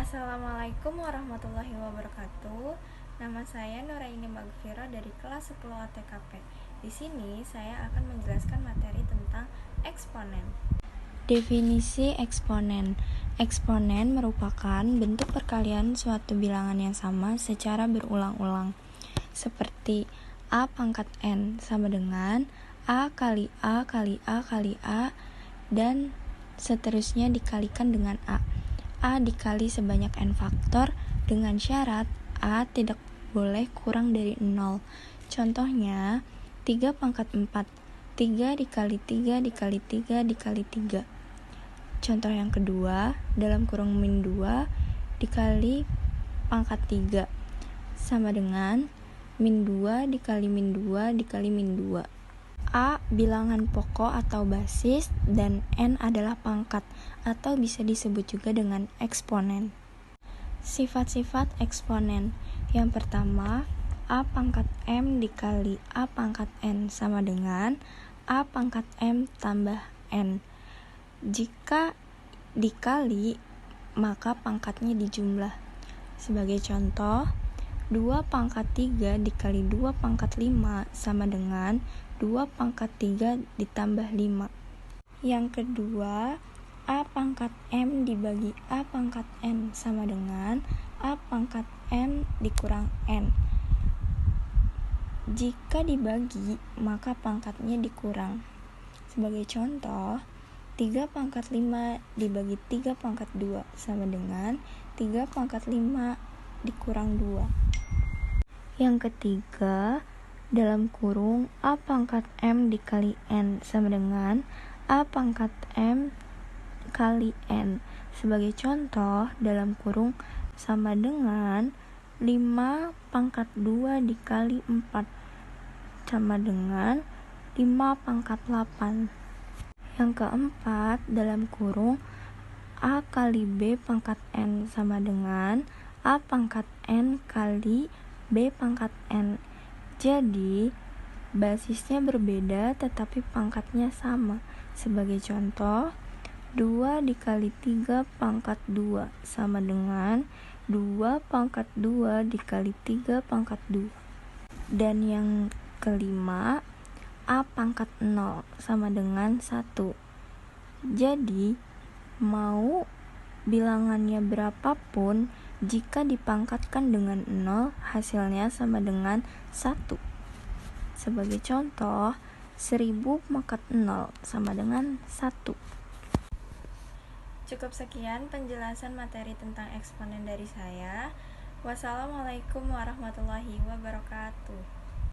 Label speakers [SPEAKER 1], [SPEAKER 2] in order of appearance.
[SPEAKER 1] Assalamualaikum warahmatullahi wabarakatuh. Nama saya Nuraini Magfira dari kelas 10 ATKP. Di sini saya akan menjelaskan materi tentang eksponen. Definisi eksponen. Eksponen merupakan bentuk perkalian suatu bilangan yang sama secara berulang-ulang. Seperti A pangkat N sama dengan A kali A kali A kali A dan seterusnya dikalikan dengan A dikali sebanyak N faktor dengan syarat A tidak boleh kurang dari 0. Contohnya 3 pangkat 4, 3 dikali 3 dikali 3 dikali 3. Contoh yang kedua, dalam kurung min 2 dikali pangkat 3 sama dengan min 2 dikali min 2 dikali min 2. A bilangan pokok atau basis dan N adalah pangkat atau bisa disebut juga dengan eksponen. Sifat-sifat eksponen. Yang pertama, A pangkat M dikali A pangkat N sama dengan A pangkat M tambah N. Jika dikali, maka pangkatnya dijumlah. Sebagai contoh, 2 pangkat 3 dikali 2 pangkat 5 sama dengan 2 pangkat 3 ditambah 5. Yang kedua, A pangkat M dibagi A pangkat N sama dengan A pangkat N dikurang N. Jika dibagi, maka pangkatnya dikurang. Sebagai contoh, 3 pangkat 5 dibagi 3 pangkat 2 sama dengan 3 pangkat 5 dikurang 2. Yang ketiga, dalam kurung A pangkat M dikali N sama dengan A pangkat M kali N. Sebagai contoh, dalam kurung sama dengan 5 pangkat 2 dikali 4 sama dengan 5 pangkat 8. Yang keempat, dalam kurung A kali B pangkat N sama dengan A pangkat N kali B pangkat N. Jadi, basisnya berbeda tetapi pangkatnya sama. Sebagai contoh, 2 dikali 3 pangkat 2 sama dengan 2 pangkat 2 dikali 3 pangkat 2. Dan yang kelima, A pangkat 0 sama dengan 1. Jadi, mau bilangannya berapapun, jika dipangkatkan dengan 0, hasilnya sama dengan 1. Sebagai contoh, 1000 pangkat 0 sama dengan 1. Cukup sekian penjelasan materi tentang eksponen dari saya. Wassalamualaikum warahmatullahi wabarakatuh.